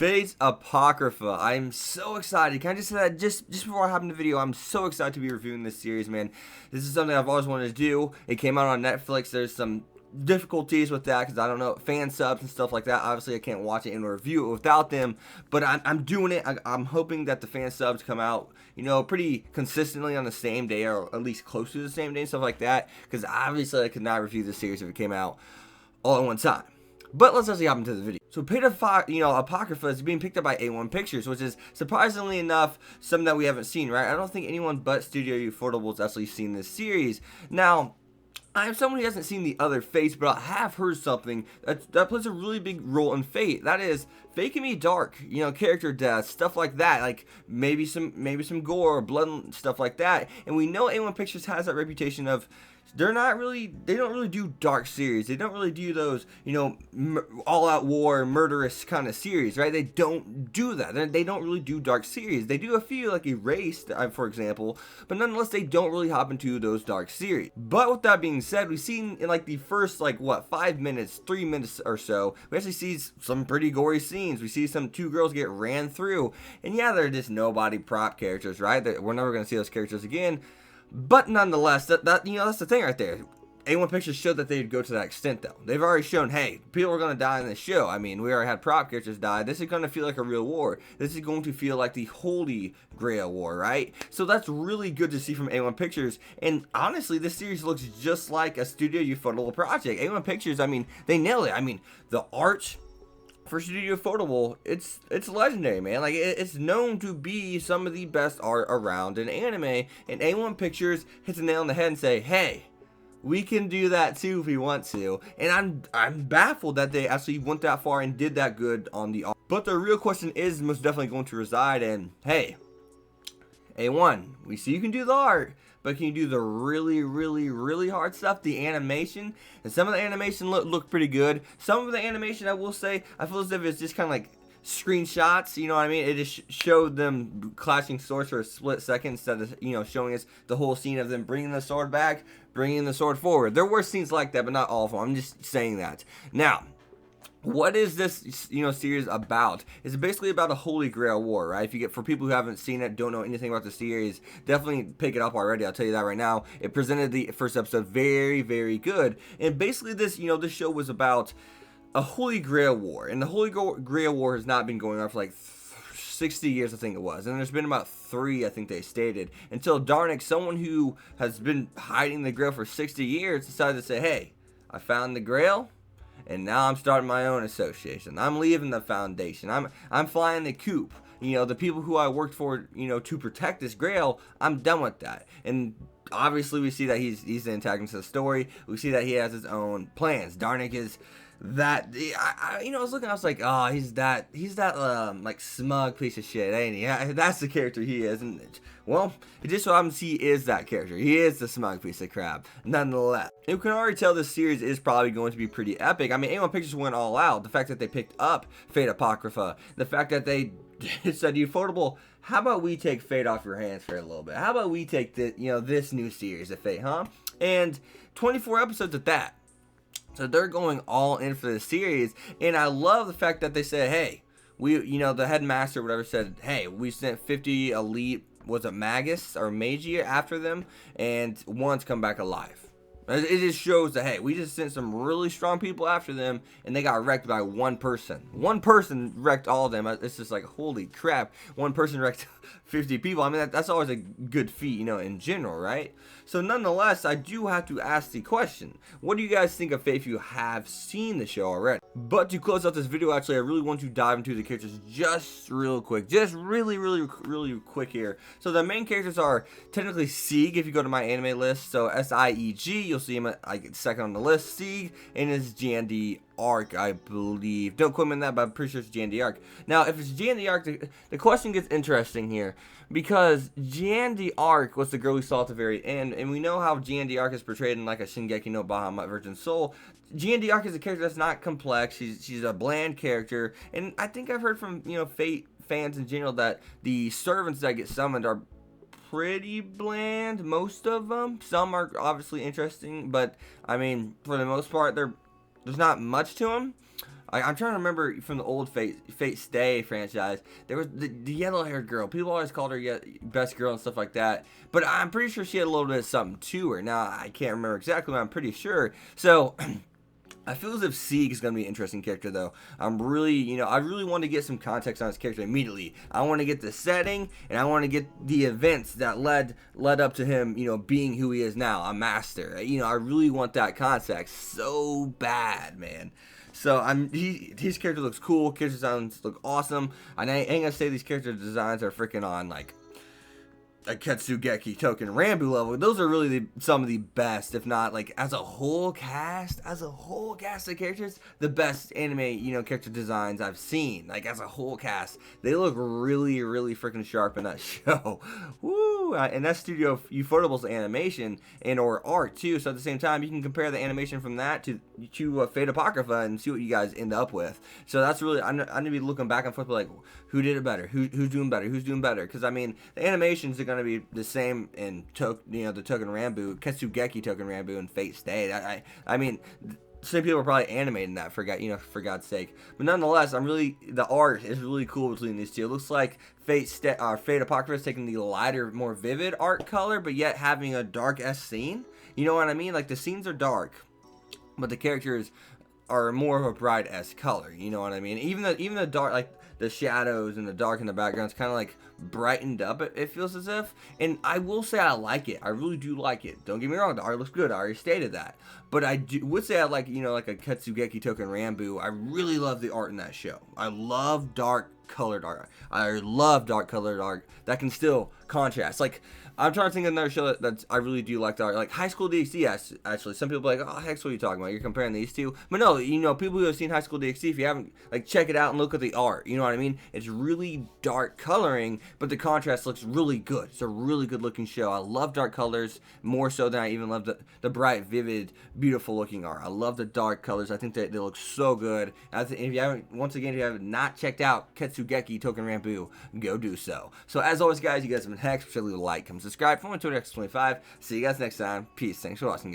Fate's Apocrypha. I'm so excited. Can I just say that just before I hop into the video, I'm so excited to be reviewing this series, man. This is something I've always wanted to do. It came out on Netflix. There's some difficulties with that because I don't know, fan subs and stuff like that. Obviously I can't watch it and review it without them, but I'm doing it. I'm hoping that the fan subs come out, you know, pretty consistently on the same day, or at least close to the same day and stuff like that, because obviously I could not review the series if it came out all at one time. But let's actually hop into the video. So Apocrypha is being picked up by A1 Pictures, which is surprisingly enough something that we haven't seen, right? I don't think anyone but Studio Ufotable has actually seen this series. Now, I'm someone who hasn't seen the other Fates, but I have heard something that plays a really big role in Fate. That is, Fate can be dark, you know, character death, stuff like that, like maybe some gore, blood, and stuff like that. And we know A1 Pictures has that reputation of they don't really do dark series. They don't really do those, you know, all-out war, murderous kind of series, right? They don't do that. They don't really do dark series. They do a few, like Erased, for example, but nonetheless, they don't really hop into those dark series. But with that being said, we've seen in like the first, like, what, 5 minutes, 3 minutes or so, we actually see some pretty gory scenes. We see two girls get ran through, and yeah, they're just nobody prop characters, right? We're never going to see those characters again. But nonetheless, you know, that's the thing right there. A1 Pictures showed that they'd go to that extent, though. They've already shown, hey, people are going to die in this show. I mean, we already had prop characters die. This is going to feel like a real war. This is going to feel like the Holy Grail War, right? So that's really good to see from A1 Pictures. And honestly, this series looks just like a Studio Ufotable project. A1 Pictures, I mean, they nail it. I mean, the art for Studio Ufotable, it's legendary, man. Like, it's known to be some of the best art around in anime, and A1 Pictures hits a nail on the head and say, hey, we can do that too if we want to. And I'm baffled that they actually went that far and did that good on the art. But the real question is most definitely going to reside in, hey, A1, we see you can do the art, but can you do the really hard stuff, the animation? And some of the animation look pretty good. Some of the animation, I will say, I feel as if it's just kind of like screenshots, you know what I mean? It just showed them clashing swords for a split second instead of, you know, showing us the whole scene of them bringing the sword back, bringing the sword forward. There were scenes like that, but not all of them. I'm just saying that. Now, what is this, you know, series about? It's basically about a Holy Grail War, right? If you get, for people who haven't seen it, don't know anything about the series, definitely pick it up already. I'll tell you that right now. It presented the first episode very good, and basically this, you know, this show was about a Holy Grail War, and the Holy Grail War has not been going on for like 60 years, I think it was, and there's been about 3, I think they stated, until Darnik, someone who has been hiding the Grail for 60 years, decided to say, hey, I found the Grail, and now I'm starting my own association. I'm leaving the Foundation. I'm flying the coop. You know, the people who I worked for, you know, to protect this Grail, I'm done with that. And obviously we see that he's the antagonist of the story. We see that he has his own plans. Darnik is that, you know, I was looking, I was like, oh, he's that like smug piece of shit, ain't he? Yeah, that's the character he is. And well, it just so happens he is that character. He is the smug piece of crap, nonetheless. You can already tell this series is probably going to be pretty epic. I mean, A1 Pictures went all out. The fact that they picked up Fate Apocrypha, the fact that they said, Ufotable, how about we take Fate off your hands for a little bit? How about we take the, you know, this new series of Fate, huh? And 24 episodes at that. So they're going all in for this series, and I love the fact that they said, hey, you know, the headmaster or whatever said, hey, we sent 50 elite, was it Magus or Magi after them, and one's come back alive. It just shows that, hey, we just sent some really strong people after them, and they got wrecked by one person. One person wrecked all of them. It's just like, holy crap. One person wrecked 50 people. I mean, that's always a good feat, you know, in general, right? So nonetheless, I do have to ask the question, what do you guys think of Fate if you have seen the show already? But to close out this video, actually, I really want to dive into the characters just real quick. Just really quick here. So the main characters are technically Sieg, if you go to my anime list. So S-I-E-G, you'll see him like second on the list. Sieg, and his Jandy Arc, I believe. Don't quote me on that, but I'm pretty sure it's Jandy Arc. Now, if it's Jandy Arc, the question gets interesting here, because Jandy Arc was the girl we saw at the very end, and we know how Jandy Arc is portrayed in like a Shingeki no Bahamut Virgin Soul. Jandy Arc is a character that's not complex. She's a bland character, and I think I've heard from, you know, Fate fans in general that the servants that get summoned are pretty bland, most of them. Some are obviously interesting, but I mean, for the most part, there's not much to them. I'm trying to remember from the old Fate Stay franchise. There was the yellow-haired girl. People always called her best girl and stuff like that. But I'm pretty sure she had a little bit of something to her. Now, I can't remember exactly, but I'm pretty sure. So, I feel as if Sieg is going to be an interesting character, though. I'm really, I really want to get some context on his character immediately. I want to get the setting, and I want to get the events that led up to him, being who he is now, a master. I really want that context so bad, man. So his character looks cool. Character designs look awesome. And I ain't gonna say these character designs are freaking on like a Ketsugeki Token Rambu level. Those are really some of the best, if not like as a whole cast of characters, the best anime, character designs I've seen. Like as a whole cast, they look really, really freaking sharp in that show. Woo! And that's Studio Ufotable's animation and or art too. So at the same time, you can compare the animation from that to Fate Apocrypha and see what you guys end up with. So that's really, I'm gonna be looking back and forth like, who did it better? Who's doing better? Who's doing better? Because I mean, the animations are gonna be the same in the Token Rambu, Ketsugeki Token Rambu, and Fate Stay. I mean, some people are probably animating that for God's sake. But nonetheless, the art is really cool between these two. It looks like Fate Apocrypha is taking the lighter, more vivid art color, but yet having a dark-esque scene. You know what I mean? Like the scenes are dark, but the characters are more of a bright-esque color. You know what I mean? Even the dark, like the shadows and the dark in the background, it's kind of like brightened up, it feels as if. And I will say I like it. I really do like it. Don't get me wrong, the art looks good. I already stated that. But I would say I like, like a Ketsugeki Token Rambu. I really love the art in that show. I love dark colored art. I love dark colored art that can still contrast. Like, I'm trying to think of another show that I really do like the art. Like High School DxD, actually. Some people are like, oh, heck, what are you talking about? You're comparing these two. But no, people who have seen High School DxD, if you haven't, like, check it out and look at the art. You know what I mean? It's really dark coloring, but the contrast looks really good. It's a really good looking show. I love dark colors more so than I even love the bright, vivid, beautiful looking art. I love the dark colors. I think that they look so good. If you have not checked out Ketsugeki Token Rambu, go do so. So as always, guys, you guys have been heck. Leave a like, comment, subscribe. Follow me on Twitter, X25. See you guys next time. Peace. Thanks for watching, guys.